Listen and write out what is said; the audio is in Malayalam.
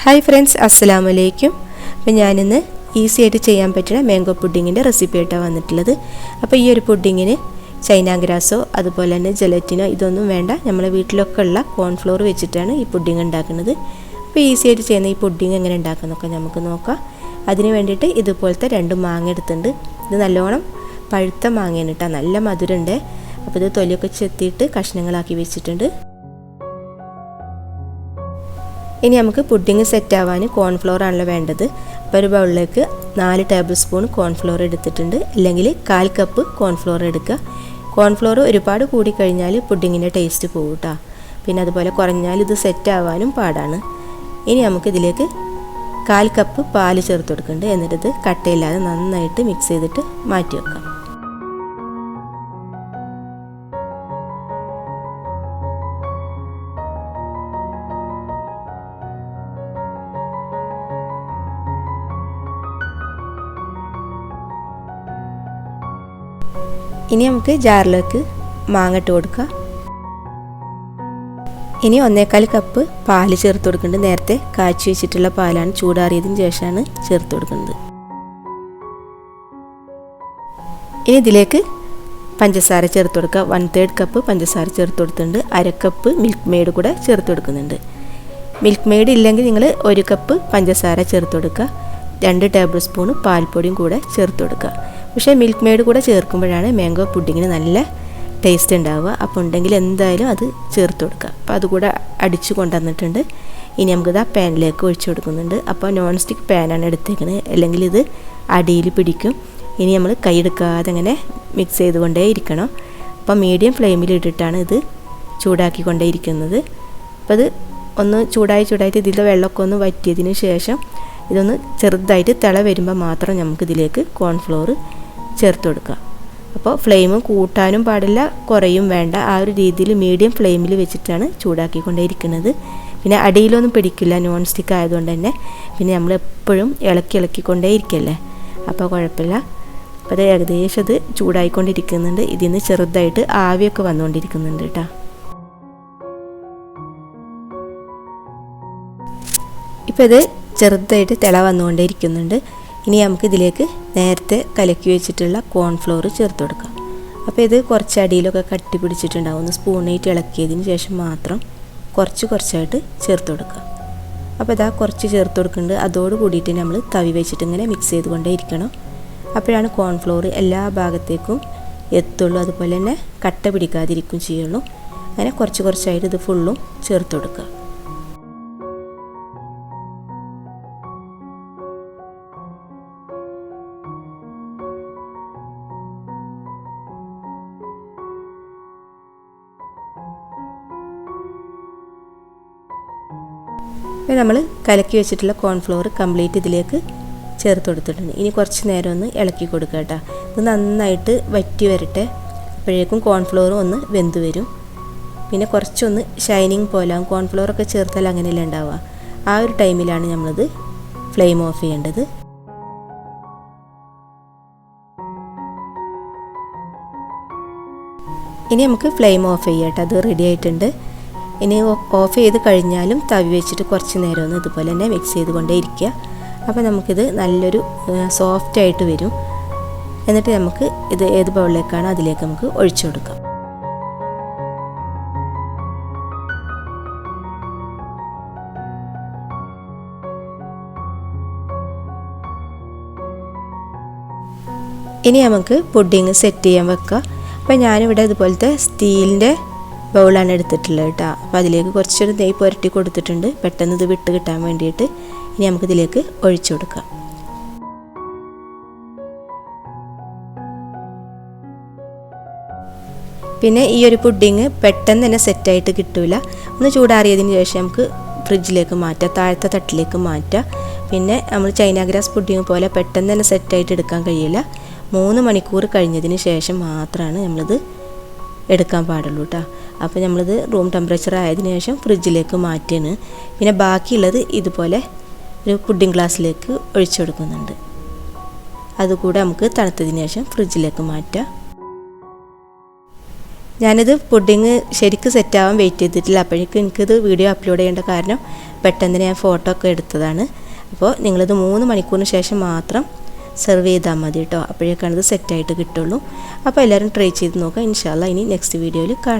ഹായ് ഫ്രണ്ട്സ്, അസ്സലാമു അലൈക്കും. അപ്പോൾ ഞാനിന്ന് ഈസി ആയിട്ട് ചെയ്യാൻ പറ്റുന്ന മാംഗോ പുഡിങ്ങിൻ്റെ റെസിപ്പി ആയിട്ടാണ് വന്നിട്ടുള്ളത്. അപ്പോൾ ഈ ഒരു പുഡിങ്ങിന് ചൈന ഗ്രാസോ അതുപോലെ തന്നെ ജലറ്റിനോ ഇതൊന്നും വേണ്ട, നമ്മളെ വീട്ടിലൊക്കെ ഉള്ള കോൺഫ്ലോർ വെച്ചിട്ടാണ് ഈ പുഡിങ് ഉണ്ടാക്കുന്നത്. അപ്പോൾ ഈസി ആയിട്ട് ചെയ്യുന്ന ഈ പുഡിങ് എങ്ങനെ ഉണ്ടാക്കുന്നൊക്കെ നമുക്ക് നോക്കാം. അതിന് വേണ്ടിയിട്ട് ഇതുപോലത്തെ 2 മാങ്ങ എടുത്തിട്ടുണ്ട്. ഇത് നല്ലോണം പഴുത്ത മാങ്ങയാണ് കേട്ടോ, നല്ല മധുരമുണ്ട്. അപ്പോൾ ഇത് തൊലിയൊക്കെ ചെത്തിയിട്ട് കഷ്ണങ്ങളാക്കി വെച്ചിട്ടുണ്ട്. ഇനി നമുക്ക് പുഡിങ് സെറ്റ് ആവാൻ കോൺഫ്ലോർ ആണല്ലോ വേണ്ടത്. അപ്പോൾ ഒരു ബൗളിലേക്ക് 4 ടേബിൾ സ്പൂൺ കോൺഫ്ലോർ എടുത്തിട്ടുണ്ട്, അല്ലെങ്കിൽ 1/4 കപ്പ് കോൺഫ്ലോർ എടുക്കുക. കോൺഫ്ലോർ ഒരുപാട് കൂടിക്കഴിഞ്ഞാൽ പുഡിങ്ങിൻ്റെ ടേസ്റ്റ് പോകും കേട്ടോ. പിന്നെ അതുപോലെ കുറഞ്ഞാൽ ഇത് സെറ്റ് ആവാനും പാടാണ്. ഇനി നമുക്കിതിലേക്ക് 1/4 കപ്പ് പാല് ചേർത്ത് കൊടുക്കുന്നുണ്ട്. എന്നിട്ടിത് കട്ടയില്ലാതെ നന്നായിട്ട് മിക്സ് ചെയ്തിട്ട് മാറ്റി വെക്കാം. ഇനി നമുക്ക് ജാറിലേക്ക് മാങ്ങ ഇട്ട് കൊടുക്കാം. ഇനി 1/4 കപ്പ് പാല് ചേർത്ത് കൊടുക്കുന്നുണ്ട്. നേരത്തെ കാച്ചി വെച്ചിട്ടുള്ള പാലാണ്, ചൂടാറിയതിന് ശേഷമാണ് ചേർത്ത് കൊടുക്കുന്നത്. ഇനി ഇതിലേക്ക് പഞ്ചസാര ചേർത്ത് കൊടുക്കുക. 1/3 കപ്പ് പഞ്ചസാര ചേർത്ത് കൊടുത്തിട്ടുണ്ട്. 1/2 കപ്പ് മിൽക്ക് മെയ്ഡ് കൂടെ ചേർത്ത് കൊടുക്കുന്നുണ്ട്. മിൽക്ക് മെയ്ഡ് ഇല്ലെങ്കിൽ നിങ്ങൾ 1 കപ്പ് പഞ്ചസാര ചേർത്ത് കൊടുക്കുക. 2 ടേബിൾ സ്പൂൺ പാൽപ്പൊടിയും കൂടെ ചേർത്ത് കൊടുക്കുക. പക്ഷേ മിൽക്ക് മെയ്ഡ് കൂടെ ചേർക്കുമ്പോഴാണ് മാംഗോ പുഡിങ്ങിന് നല്ല ടേസ്റ്റ് ഉണ്ടാവുക. അപ്പോൾ ഉണ്ടെങ്കിൽ എന്തായാലും അത് ചേർത്ത് കൊടുക്കുക. അപ്പോൾ അതുകൂടെ അടിച്ചു കൊണ്ടുവന്നിട്ടുണ്ട്. ഇനി നമുക്കിത് ആ പാനിലേക്ക് ഒഴിച്ചു കൊടുക്കുന്നുണ്ട്. അപ്പോൾ നോൺ സ്റ്റിക്ക് പാനാണ് എടുത്തേക്കുന്നത്, അല്ലെങ്കിൽ ഇത് അടിയിൽ പിടിക്കും. ഇനി നമ്മൾ കൈയെടുക്കാതെ അങ്ങനെ മിക്സ് ചെയ്തുകൊണ്ടേ ഇരിക്കണം. അപ്പോൾ മീഡിയം ഫ്ലെയിമിൽ ഇട്ടിട്ടാണ് ഇത് ചൂടാക്കിക്കൊണ്ടേ ഇരിക്കുന്നത്. അപ്പോൾ ഇത് ഒന്ന് ചൂടായിട്ട് ഇതിലെ വെള്ളമൊക്കെ ഒന്ന് വറ്റിയതിന് ശേഷം ഇതൊന്ന് ചെറുതായിട്ട് തിള വരുമ്പോൾ മാത്രം നമുക്കിതിലേക്ക് കോൺഫ്ലോർ ചേർത്ത് കൊടുക്കുക. അപ്പോൾ ഫ്ലെയിം കൂട്ടാനും പാടില്ല, കുറയും വേണ്ട. ആ ഒരു രീതിയിൽ മീഡിയം ഫ്ലെയിമിൽ വെച്ചിട്ടാണ് ചൂടാക്കിക്കൊണ്ടേ ഇരിക്കുന്നത്. പിന്നെ അടിയിലൊന്നും പിടിക്കില്ല, നോൺ സ്റ്റിക്ക് ആയതുകൊണ്ട് തന്നെ. പിന്നെ നമ്മൾ എപ്പോഴും ഇളക്കിക്കൊണ്ടേ ഇരിക്കല്ലേ, അപ്പോൾ കുഴപ്പമില്ല. അപ്പോൾ അത് ഏകദേശം ഇത് ചൂടായിക്കൊണ്ടിരിക്കുന്നുണ്ട്. ഇതിൽ നിന്ന് ചെറുതായിട്ട് ആവിയൊക്കെ വന്നുകൊണ്ടിരിക്കുന്നുണ്ട് കേട്ടോ. ഇപ്പോൾ ഇത് ചെറുതായിട്ട് തിള വന്നുകൊണ്ടേ ഇരിക്കുന്നുണ്ട്. ഇനി നമുക്ക് ഇതിലേക്ക് നേരത്തെ കലക്കി വെച്ചിട്ടുള്ള കോൺഫ്ലോർ ചേർത്ത് കൊടുക്കാം. അപ്പോൾ ഇത് കുറച്ച് അടിയിലൊക്കെ കട്ടി പിടിച്ചിട്ടുണ്ടാവും. ഒന്ന് സ്പൂണായിട്ട് ഇളക്കിയതിന് ശേഷം മാത്രം കുറച്ചായിട്ട് ചേർത്ത് കൊടുക്കുക. അപ്പോൾ ഇതാ കുറച്ച് ചേർത്ത് കൊടുക്കുന്നുണ്ട്. അതോട് കൂടിയിട്ട് നമ്മൾ തവി വെച്ചിട്ട് ഇങ്ങനെ മിക്സ് ചെയ്തുകൊണ്ടേ ഇരിക്കണം. അപ്പോഴാണ് കോൺഫ്ലോർ എല്ലാ ഭാഗത്തേക്കും എത്തുള്ളൂ, അതുപോലെ തന്നെ കട്ട പിടിക്കാതിരിക്കും ചെയ്യുള്ളൂ. അങ്ങനെ കുറച്ചായിട്ട് ഇത് ഫുള്ളും ചേർത്ത് കൊടുക്കുക. നമ്മൾ കലക്കി വെച്ചിട്ടുള്ള കോൺഫ്ലോർ കംപ്ലീറ്റ് ഇതിലേക്ക് ചേർത്ത് കൊടുത്തിട്ടുണ്ട്. ഇനി കുറച്ച് നേരം ഒന്ന് ഇളക്കി കൊടുക്കുക കേട്ടോ. ഇത് നന്നായിട്ട് വറ്റി വരട്ടെ. അപ്പോഴേക്കും കോൺഫ്ലോർ ഒന്ന് വെന്ത് വരും. പിന്നെ കുറച്ചൊന്ന് ഷൈനിങ് പോലെ ആകും. കോൺഫ്ലോറൊക്കെ ചേർത്താൽ അങ്ങനെയല്ല ഉണ്ടാവുക. ആ ഒരു ടൈമിലാണ് നമ്മളത് ഫ്ലെയിം ഓഫ് ചെയ്യേണ്ടത്. ഇനി നമുക്ക് ഫ്ലെയിം ഓഫ് ചെയ്യാം കേട്ടോ. അത് റെഡി ആയിട്ടുണ്ട്. ഇനി ഓഫ് ചെയ്ത് കഴിഞ്ഞാലും തവി വെച്ചിട്ട് കുറച്ച് നേരം ഒന്ന് ഇതുപോലെ തന്നെ മിക്സ് ചെയ്തുകൊണ്ടേ ഇരിക്കുക. അപ്പോൾ നമുക്കിത് നല്ലൊരു സോഫ്റ്റായിട്ട് വരും. എന്നിട്ട് നമുക്ക് ഇത് ഏത് ബൗളിലേക്കാണോ അതിലേക്ക് നമുക്ക് ഒഴിച്ചു കൊടുക്കാം. ഇനി നമുക്ക് പുഡിങ് സെറ്റ് ചെയ്യാൻ വെക്കാം. അപ്പോൾ ഞാനിവിടെ ഇതുപോലത്തെ സ്റ്റീലിൻ്റെ ബൗളാണ് എടുത്തിട്ടുള്ളത് കേട്ടോ. അപ്പോൾ അതിലേക്ക് കുറച്ചൊരു നെയ്യ് പുരട്ടി കൊടുത്തിട്ടുണ്ട്, പെട്ടെന്ന് ഇത് വിട്ട് കിട്ടാൻ വേണ്ടിയിട്ട്. ഇനി നമുക്കിതിലേക്ക് ഒഴിച്ചു കൊടുക്കാം. പിന്നെ ഈ ഒരു പുഡിങ് പെട്ടെന്ന് തന്നെ സെറ്റായിട്ട് കിട്ടില്ല. ഒന്ന് ചൂടാറിയതിന് ശേഷം നമുക്ക് ഫ്രിഡ്ജിലേക്ക് മാറ്റാം, താഴത്തെ തട്ടിലേക്ക് മാറ്റാം. പിന്നെ നമ്മൾ ചൈന ഗ്രാസ് പുഡിങ് പോലെ പെട്ടെന്ന് തന്നെ സെറ്റായിട്ട് എടുക്കാൻ കഴിയില്ല. 3 മണിക്കൂർ കഴിഞ്ഞതിന് ശേഷം മാത്രമാണ് നമ്മളിത് എടുക്കാൻ പാടുള്ളൂ കേട്ടോ. അപ്പോൾ നമ്മളിത് റൂം ടെമ്പറേച്ചർ ആയതിനു ശേഷം ഫ്രിഡ്ജിലേക്ക് മാറ്റിയാണ്. പിന്നെ ബാക്കിയുള്ളത് ഇതുപോലെ ഒരു പുഡിംഗ് ഗ്ലാസ്സിലേക്ക് ഒഴിച്ചു കൊടുക്കുന്നുണ്ട്. അതുകൂടെ നമുക്ക് തണുത്തതിന് ശേഷം ഫ്രിഡ്ജിലേക്ക് മാറ്റാം. ഞാനിത് പുഡിങ് ശരിക്കും സെറ്റാവാൻ വെയിറ്റ് ചെയ്തിട്ടില്ല. അപ്പോഴേക്കും എനിക്കിത് വീഡിയോ അപ്ലോഡ് ചെയ്യേണ്ട കാരണം പെട്ടെന്ന് ഞാൻ ഫോട്ടോ ഒക്കെ എടുത്തതാണ്. അപ്പോൾ നിങ്ങളിത് 3 മണിക്കൂറിന് ശേഷം മാത്രം സെർവ് ചെയ്താൽ മതി കേട്ടോ. അപ്പോഴേക്കാണ് ഇത് സെറ്റായിട്ട് കിട്ടുള്ളൂ. അപ്പോൾ എല്ലാവരും ട്രൈ ചെയ്ത് നോക്കുക. ഇൻഷാ അല്ലാഹ് ഇനി നെക്സ്റ്റ് വീഡിയോയിൽ കാണാം.